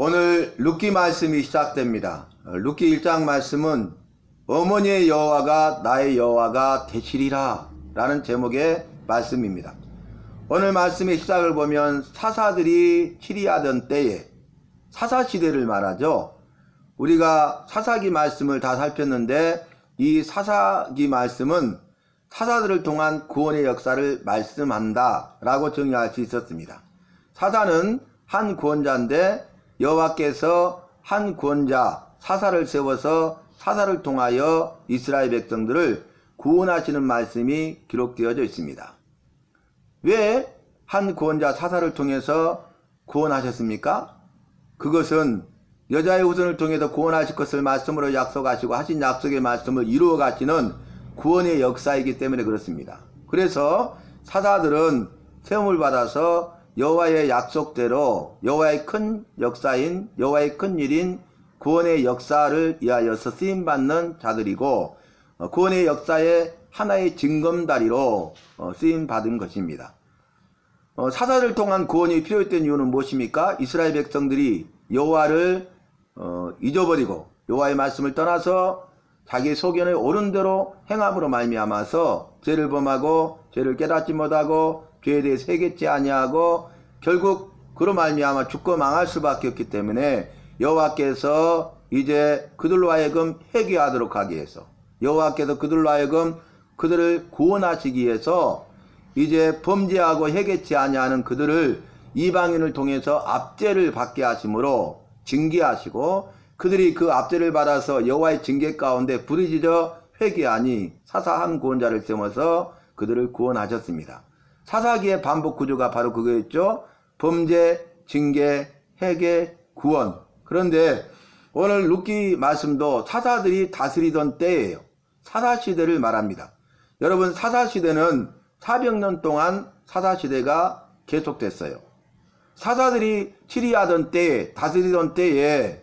오늘 룻기 말씀이 시작됩니다. 룻기 1장 말씀은 어머니의 여호와가 나의 여호와가 되시리라 라는 제목의 말씀입니다. 오늘 말씀의 시작을 보면 사사들이 치리하던 때에 사사시대를 말하죠. 우리가 사사기 말씀을 다 살폈는데 이 사사기 말씀은 사사들을 통한 구원의 역사를 말씀한다 라고 정의할 수 있었습니다. 사사는 한 구원자인데 여호와께서 한 구원자 사사를 세워서 사사를 통하여 이스라엘 백성들을 구원하시는 말씀이 기록되어져 있습니다. 왜 한 구원자 사사를 통해서 구원하셨습니까? 그것은 여자의 후손을 통해서 구원하실 것을 말씀으로 약속하시고 하신 약속의 말씀을 이루어 가시는 구원의 역사이기 때문에 그렇습니다. 그래서 사사들은 세움을 받아서 여호와의 약속대로 여호와의 큰 역사인 여호와의 큰 일인 구원의 역사를 위하여서 쓰임받는 자들이고 구원의 역사의 하나의 징검다리로 쓰임받은 것입니다. 사사를 통한 구원이 필요했던 이유는 무엇입니까? 이스라엘 백성들이 여호와를 잊어버리고 여호와의 말씀을 떠나서 자기 소견에 옳은 대로 행함으로 말미암아서 죄를 범하고 죄를 깨닫지 못하고 죄에 대해 회개치 아니하고 결국 그로 말미암아 죽고 망할 수밖에 없기 때문에 여호와께서 이제 그들로 하여금 회개하도록 하기 위해서 여호와께서 그들로 하여금 그들을 구원하시기 위해서 이제 범죄하고 회개치 아니하는 그들을 이방인을 통해서 압제를 받게 하심으로 징계하시고 그들이 그 압제를 받아서 여호와의 징계 가운데 부르짖어 회개하니 사사 한 구원자를 세워서 그들을 구원하셨습니다. 사사기의 반복 구조가 바로 그거였죠. 범죄, 징계, 회개, 구원. 그런데 오늘 룻기 말씀도 사사들이 다스리던 때예요. 사사시대를 말합니다. 여러분, 사사시대는 400년 동안 사사시대가 계속됐어요. 사사들이 치리하던 때에 다스리던 때에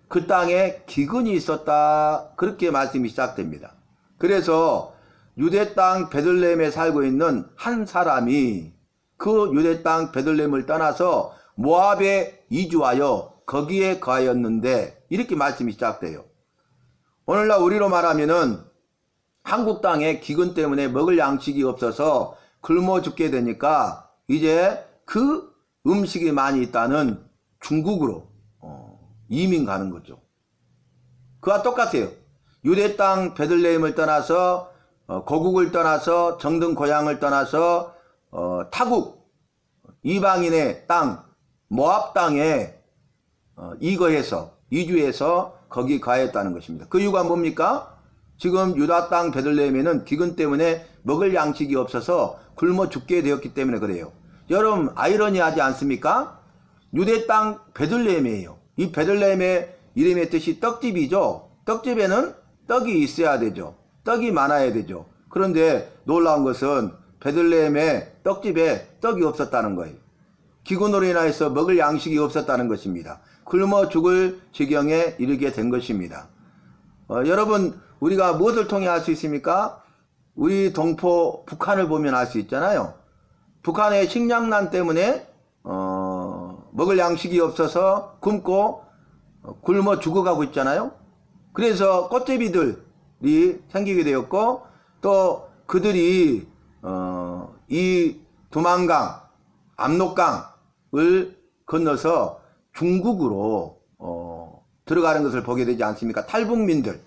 그 땅에 기근이 있었다, 그렇게 말씀이 시작됩니다. 그래서 유대 땅 베들레헴에 살고 있는 한 사람이 그 유대 땅 베들레헴을 떠나서 모압에 이주하여 거기에 거하였는데 이렇게 말씀이 시작돼요. 오늘날 우리로 말하면은 한국 땅에 기근 때문에 먹을 양식이 없어서 굶어 죽게 되니까 이제 그 음식이 많이 있다는 중국으로 이민 가는 거죠. 그와 똑같아요. 유대 땅 베들레헴을 떠나서 고국을 떠나서 정든 고향을 떠나서 타국 이방인의 땅 모압 땅에 이주해서 거기 가했다는 것입니다. 그 이유가 뭡니까? 지금 유다 땅 베들레헴에는 기근 때문에 먹을 양식이 없어서 굶어 죽게 되었기 때문에 그래요. 여러분, 아이러니하지 않습니까? 유대 땅 베들레헴이에요. 이 베들레헴의 이름의 뜻이 떡집이죠. 떡집에는 떡이 있어야 되죠. 떡이 많아야 되죠. 그런데 놀라운 것은 베들레헴의 떡집에 떡이 없었다는 거예요. 기근으로 인하여서 먹을 양식이 없었다는 것입니다. 굶어 죽을 지경에 이르게 된 것입니다. 여러분, 우리가 무엇을 통해 알 수 있습니까? 우리 동포 북한을 보면 알 수 있잖아요. 북한의 식량난 때문에 먹을 양식이 없어서 굶고 굶어 죽어가고 있잖아요. 그래서 꽃제비들이 생기게 되었고 또 그들이 이 두만강, 압록강을 건너서 중국으로 들어가는 것을 보게 되지 않습니까? 탈북민들.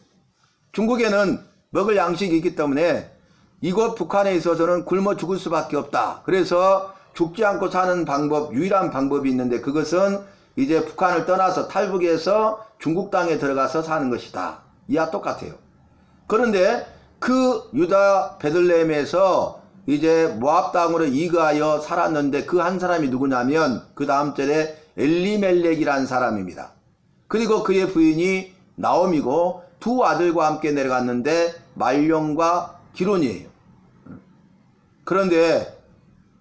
중국에는 먹을 양식이 있기 때문에 이곳 북한에 있어서는 굶어 죽을 수밖에 없다. 그래서 죽지 않고 사는 방법, 유일한 방법이 있는데 그것은 이제 북한을 떠나서 탈북해서 중국 땅에 들어가서 사는 것이다. 이와 똑같아요. 그런데 그 유다 베들레헴에서 이제 모압 땅으로 이거하여 살았는데 그 한 사람이 누구냐면 그 다음 절에 엘리멜렉이라는 사람입니다. 그리고 그의 부인이 나옴이고 두 아들과 함께 내려갔는데 말룡과 기론이에요. 그런데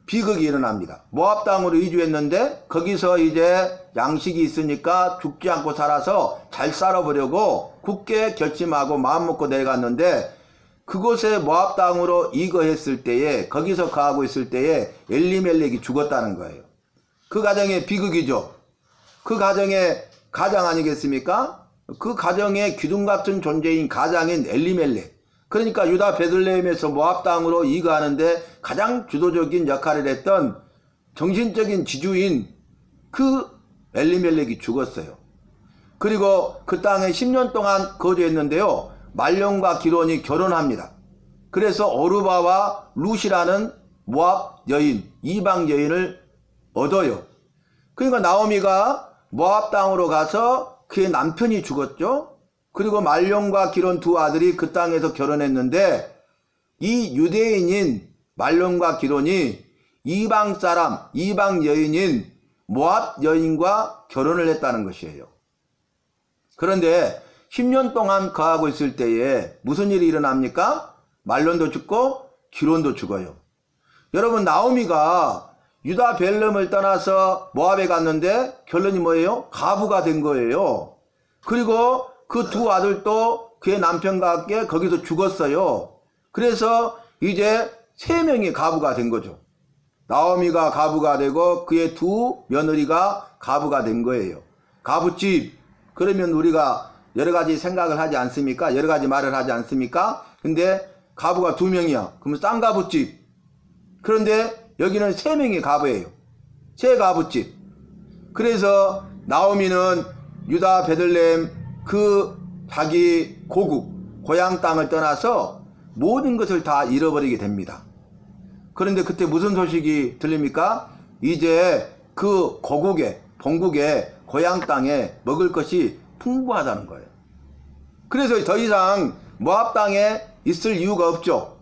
비극이 일어납니다. 모압 땅으로 이주했는데 거기서 이제 양식이 있으니까 죽지 않고 살아서 잘 살아보려고 굳게 결심하고 마음먹고 내려갔는데 그곳에 모압 땅으로 이거했을 때에 거기서 거하고 있을 때에 엘리멜렉이 죽었다는 거예요. 그 가정의 비극이죠. 그 가정의 가장 아니겠습니까? 그 가정의 기둥 같은 존재인 가장인 엘리멜렉, 그러니까 유다 베들레헴에서 모압 땅으로 이거하는데 가장 주도적인 역할을 했던 정신적인 지주인 그 엘리멜렉이 죽었어요. 그리고 그 땅에 10년 동안 거주했는데요, 말론과 기론이 결혼합니다. 그래서 오르바와 룻이라는 모압 여인, 이방 여인을 얻어요. 그러니까 나오미가 모압 땅으로 가서 그의 남편이 죽었죠. 그리고 말론과 기론 두 아들이 그 땅에서 결혼했는데, 이 유대인인 말론과 기론이 이방 사람, 이방 여인인 모압 여인과 결혼을 했다는 것이에요. 그런데 10년 동안 거하고 있을 때에 무슨 일이 일어납니까? 말론도 죽고 기론도 죽어요. 여러분, 나오미가 유다 벨름을 떠나서 모압에 갔는데 결론이 뭐예요? 가부가 된 거예요. 그리고 그 두 아들도 그의 남편과 함께 거기서 죽었어요. 그래서 이제 3명이 가부가 된 거죠. 나오미가 가부가 되고 그의 두 며느리가 가부가 된 거예요. 가부집, 그러면 우리가 여러 가지 생각을 하지 않습니까? 여러 가지 말을 하지 않습니까? 근데 가부가 2명이야. 그러면 쌍가부집. 그런데 여기는 3명이 가부예요. 세 가부집. 그래서 나오미는 유다 베들레헴 그 자기 고국, 고향 땅을 떠나서 모든 것을 다 잃어버리게 됩니다. 그런데 그때 무슨 소식이 들립니까? 이제 그 고국에, 본국에, 고향 땅에 먹을 것이 풍부하다는 거예요. 그래서 더 이상 모압 땅에 있을 이유가 없죠.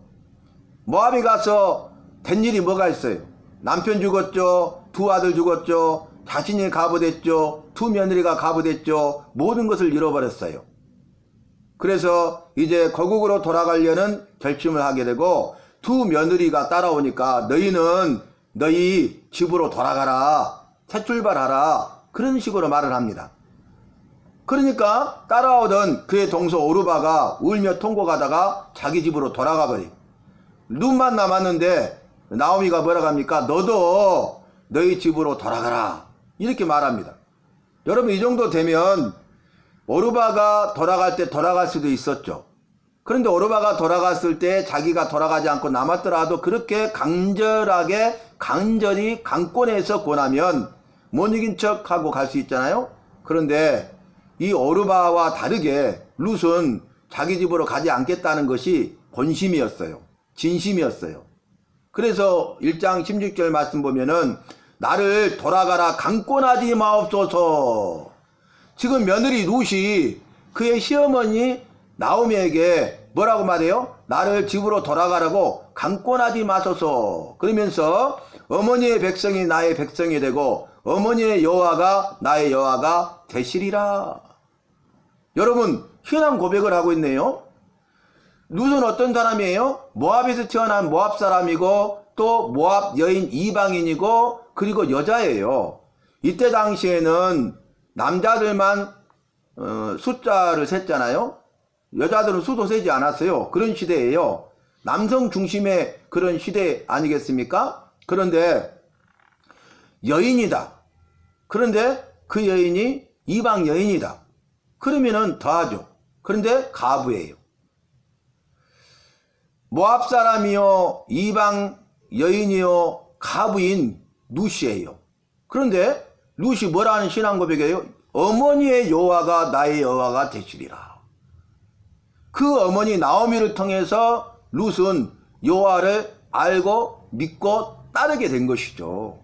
모압에 가서 된 일이 뭐가 있어요? 남편 죽었죠. 두 아들 죽었죠. 자신이 가부됐죠. 두 며느리가 가부됐죠. 모든 것을 잃어버렸어요. 그래서 이제 거국으로 돌아가려는 결심을 하게 되고, 두 며느리가 따라오니까 너희는 너희 집으로 돌아가라, 새 출발하라, 그런 식으로 말을 합니다. 그러니까 따라오던 그의 동서 오르바가 울며 통곡하다가 자기 집으로 돌아가 버려. 룻만 남았는데 나오미가 뭐라고 합니까? 너도 너희 집으로 돌아가라, 이렇게 말합니다. 여러분, 이 정도 되면 오르바가 돌아갈 때 돌아갈 수도 있었죠. 그런데 오르바가 돌아갔을 때 자기가 돌아가지 않고 남았더라도 그렇게 간절히 강권해서 권하면 못 이긴 척하고 갈 수 있잖아요. 그런데 이 오르바와 다르게 룻은 자기 집으로 가지 않겠다는 것이 본심이었어요. 진심이었어요. 그래서 1장 16절 말씀 보면은 나를 돌아가라 강권하지 마옵소서. 지금 며느리 룻이 그의 시어머니 나오미에게 뭐라고 말해요? 나를 집으로 돌아가라고 강권하지 마소서. 그러면서 어머니의 백성이 나의 백성이 되고 어머니의 여호와가 나의 여호와가 되시리라. 여러분, 신앙 고백을 하고 있네요. 룻은 어떤 사람이에요? 모압에서 태어난 모압 사람이고 또 모압 여인 이방인이고 그리고 여자예요. 이때 당시에는 남자들만 숫자를 셌잖아요. 여자들은 수도 세지 않았어요. 그런 시대예요. 남성 중심의 그런 시대 아니겠습니까? 그런데 여인이다. 그런데 그 여인이 이방 여인이다. 그러면은 더하죠. 그런데 가부예요. 모압 사람이요, 이방 여인이요, 가부인 룻이에요. 그런데 룻이 뭐라는 신앙 고백이에요? 어머니의 여호와가 나의 여호와가 되시리라. 그 어머니 나오미를 통해서 룻은 여호와를 알고 믿고 따르게 된 것이죠.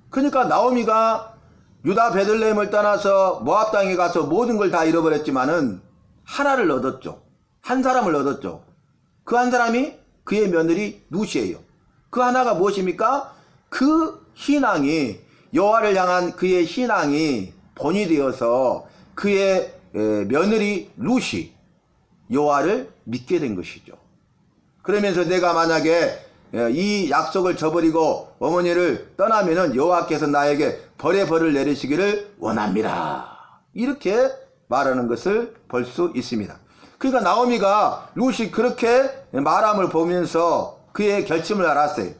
그러니까 나오미가 유다 베들레헴을 떠나서 모압 땅에 가서 모든 걸 다 잃어버렸지만은 하나를 얻었죠. 한 사람을 얻었죠. 그 한 사람이 그의 며느리 룻이에요. 그 하나가 무엇입니까? 그 신앙이, 여호와를 향한 그의 신앙이 본이 되어서 그의 며느리 룻이 여호와를 믿게 된 것이죠. 그러면서 내가 만약에 이 약속을 저버리고 어머니를 떠나면은 여호와께서 나에게 벌의 벌을 내리시기를 원합니다. 이렇게 말하는 것을 볼 수 있습니다. 그러니까 나오미가 룻이 그렇게 말함을 보면서 그의 결심을 알았어요.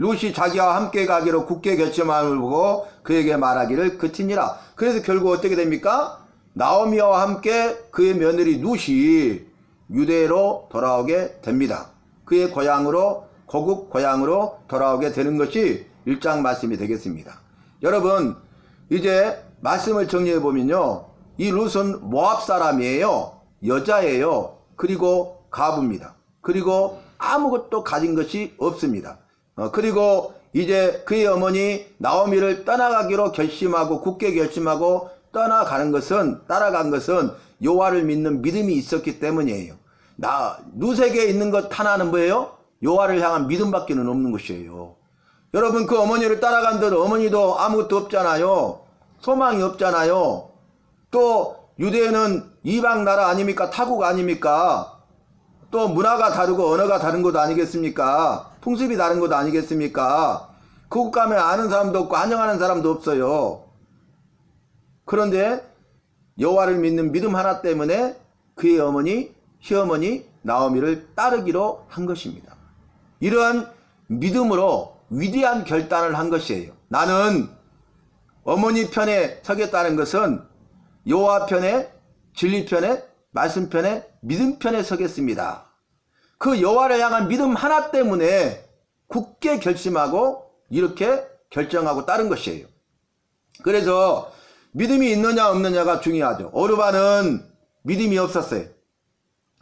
룻이 자기와 함께 가기로 굳게 결심함을 보고 그에게 말하기를 그치니라. 그래서 결국 어떻게 됩니까? 나오미와 함께 그의 며느리 룻이 유대로 돌아오게 됩니다. 그의 고향으로, 고국 고향으로 돌아오게 되는 것이 1장 말씀이 되겠습니다. 여러분, 이제 말씀을 정리해 보면요, 이 룻은 모압 사람이에요. 여자예요. 그리고 가부입니다. 그리고 아무것도 가진 것이 없습니다. 그리고 이제 그의 어머니 나오미를 떠나가기로 결심하고 굳게 결심하고 따라간 것은 여호와를 믿는 믿음이 있었기 때문이에요. 룻에게 있는 것 하나는 뭐예요? 여호와를 향한 믿음밖에 없는 것이에요. 여러분, 그 어머니를 따라간들 어머니도 아무것도 없잖아요. 소망이 없잖아요. 또 유대는 이방 나라 아닙니까? 타국 아닙니까? 또 문화가 다르고 언어가 다른 것도 아니겠습니까? 풍습이 다른 것도 아니겠습니까? 그곳 가면 아는 사람도 없고 환영하는 사람도 없어요. 그런데 여호와를 믿는 믿음 하나 때문에 그의 어머니, 시어머니 나오미를 따르기로 한 것입니다. 이러한 믿음으로 위대한 결단을 한 것이에요. 나는 어머니 편에 서겠다는 것은 여호와 편에, 진리 편에, 말씀 편에, 믿음 편에 서겠습니다. 그 여호와를 향한 믿음 하나 때문에 굳게 결심하고 이렇게 결정하고 따른 것이에요. 그래서 믿음이 있느냐 없느냐가 중요하죠. 오르반은 믿음이 없었어요.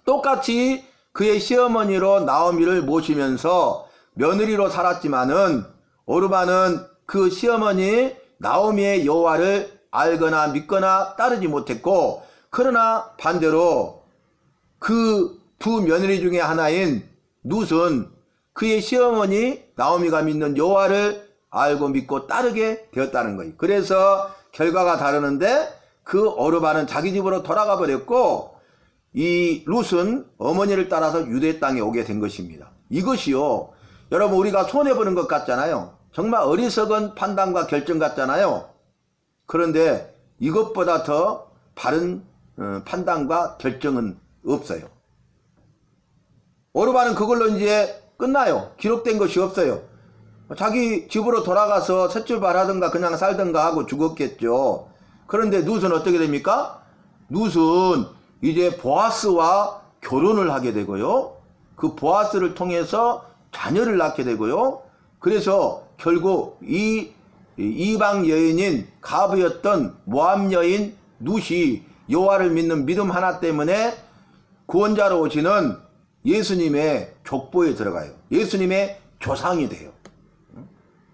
똑같이 그의 시어머니로 나오미를 모시면서 며느리로 살았지만은 오르반은 그 시어머니 나오미의 여호와를 알거나 믿거나 따르지 못했고, 그러나 반대로 그 두 며느리 중에 하나인 룻은 그의 시어머니 나오미가 믿는 여호와를 알고 믿고 따르게 되었다는 거예요. 그래서 결과가 다르는데 그 오르반은 자기 집으로 돌아가 버렸고, 이 룻은 어머니를 따라서 유대 땅에 오게 된 것입니다. 이것이요, 여러분, 우리가 손해보는 것 같잖아요. 정말 어리석은 판단과 결정 같잖아요. 그런데 이것보다 더 바른 판단과 결정은 없어요. 오르반은 그걸로 이제 끝나요. 기록된 것이 없어요. 자기 집으로 돌아가서 새 출발하든가 그냥 살든가 하고 죽었겠죠. 그런데 룻은 어떻게 됩니까? 룻은 이제 보아스와 결혼을 하게 되고요. 그 보아스를 통해서 자녀를 낳게 되고요. 그래서 결국 이 이방 여인인 가브였던 모압 여인 룻이 여호와를 믿는 믿음 하나 때문에 구원자로 오시는 예수님의 족보에 들어가요. 예수님의 조상이 돼요.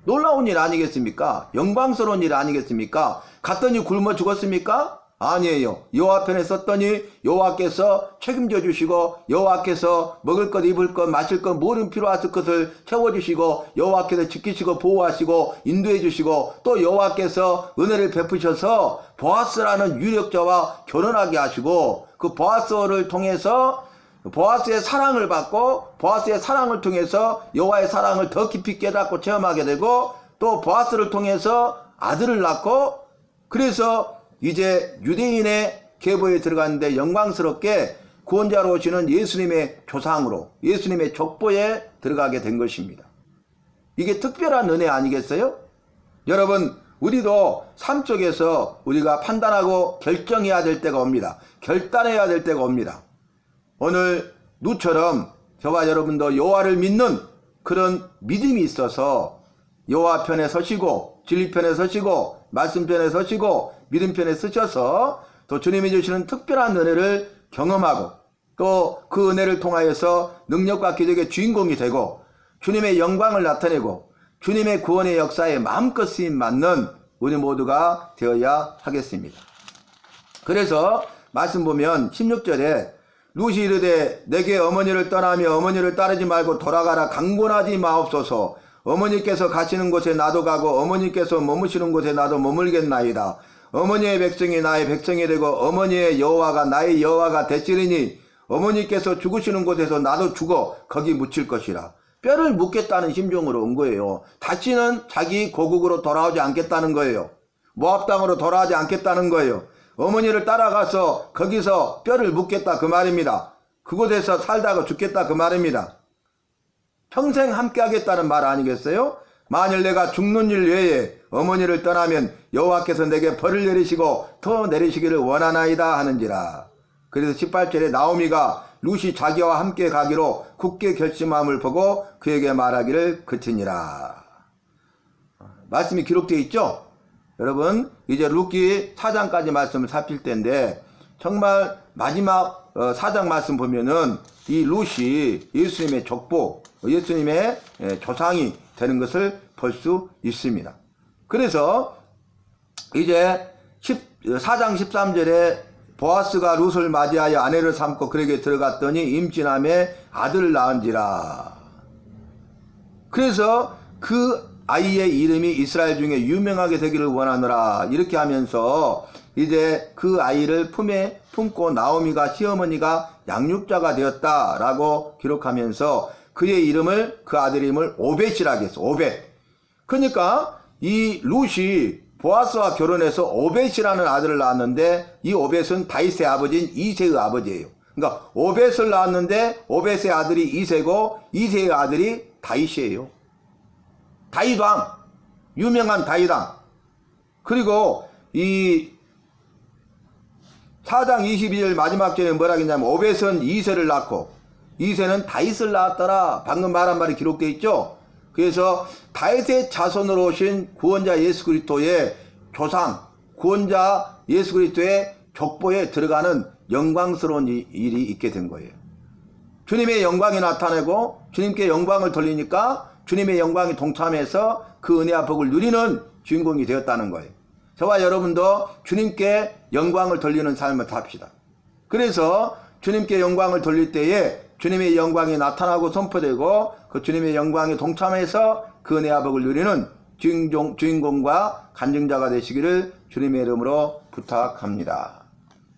놀라운 일 아니겠습니까? 영광스러운 일 아니겠습니까? 갔더니 굶어 죽었습니까? 아니에요. 여호와 편에 섰더니 여호와께서 책임져 주시고, 여호와께서 먹을 것, 입을 것, 마실 것, 모든 필요하실 것을 채워주시고, 여호와께서 지키시고 보호하시고 인도해 주시고, 또 여호와께서 은혜를 베푸셔서 보아스라는 유력자와 결혼하게 하시고, 그 보아스를 통해서 보아스의 사랑을 받고, 보아스의 사랑을 통해서 여호와의 사랑을 더 깊이 깨닫고 체험하게 되고, 또 보아스를 통해서 아들을 낳고, 그래서 이제 유대인의 계보에 들어갔는데 영광스럽게 구원자로 오시는 예수님의 조상으로, 예수님의 족보에 들어가게 된 것입니다. 이게 특별한 은혜 아니겠어요? 여러분, 우리도 삶 속에서 우리가 판단하고 결정해야 될 때가 옵니다. 결단해야 될 때가 옵니다. 오늘 룻처럼 저와 여러분도 여호와를 믿는 그런 믿음이 있어서 여호와 편에 서시고, 진리 편에 서시고, 말씀 편에 서시고, 믿음 편에 서셔서 또 주님이 주시는 특별한 은혜를 경험하고, 또 그 은혜를 통하여서 능력과 기적의 주인공이 되고, 주님의 영광을 나타내고 주님의 구원의 역사에 마음껏 쓰임 받는 우리 모두가 되어야 하겠습니다. 그래서 말씀 보면 16절에 룻이 이르되 내게 어머니를 떠나며 어머니를 따르지 말고 돌아가라. 강권하지 마옵소서. 어머니께서 가시는 곳에 나도 가고 어머니께서 머무시는 곳에 나도 머물겠나이다. 어머니의 백성이 나의 백성이 되고 어머니의 여호와가 나의 여호와가 되시리니 어머니께서 죽으시는 곳에서 나도 죽어 거기 묻힐 것이라. 뼈를 묻겠다는 심정으로 온 거예요. 다시는 자기 고국으로 돌아오지 않겠다는 거예요. 모압 땅으로 돌아오지 않겠다는 거예요. 어머니를 따라가서 거기서 뼈를 묻겠다 그 말입니다. 그곳에서 살다가 죽겠다 그 말입니다. 평생 함께 하겠다는 말 아니겠어요? 만일 내가 죽는 일 외에 어머니를 떠나면 여호와께서 내게 벌을 내리시고 더 내리시기를 원하나이다 하는지라. 그래서 18절에 나오미가 룻이 자기와 함께 가기로 굳게 결심함을 보고 그에게 말하기를 그치니라. 말씀이 기록되어 있죠? 여러분, 이제 룻기 4장까지 말씀을 살필 때인데, 정말 마지막 4장 말씀 보면은 이 룻이 예수님의 족보, 예수님의 조상이 되는 것을 볼 수 있습니다. 그래서 이제 4장 13절에 보아스가 룻을 맞이하여 아내를 삼고 그에게 들어갔더니 임진함에 아들을 낳은지라. 그래서 그 아이의 이름이 이스라엘 중에 유명하게 되기를 원하노라. 이렇게 하면서 이제 그 아이를 품에 품고 나오미가 시어머니가 양육자가 되었다라고 기록하면서 그의 이름을, 그 아들 이름을 오벳이라고 했어. 오벳. 그러니까 이 룻이 보아스와 결혼해서 오벳이라는 아들을 낳았는데, 이 오벳은 다윗의 아버지인 이새의 아버지예요. 그러니까 오벳을 낳았는데 오벳의 아들이 이새고 이새의 아들이 다윗이에요. 다윗왕, 유명한 다윗왕. 그리고 이 4장 22절 마지막 절에 뭐라 했냐면 오벳은 이새를 낳고 이새는 다윗을 낳았더라. 방금 말한 말이 기록되어 있죠. 그래서 다윗의 자손으로 오신 구원자 예수 그리스도의 조상, 구원자 예수 그리스도의 족보에 들어가는 영광스러운 일이 있게 된 거예요. 주님의 영광이 나타나고 주님께 영광을 돌리니까 주님의 영광이 동참해서 그 은혜와 복을 누리는 주인공이 되었다는 거예요. 저와 여러분도 주님께 영광을 돌리는 삶을 삽시다. 그래서 주님께 영광을 돌릴 때에 주님의 영광이 나타나고 선포되고 그 주님의 영광에 동참해서 그 은혜와 복을 누리는 주인공과 간증자가 되시기를 주님의 이름으로 부탁합니다.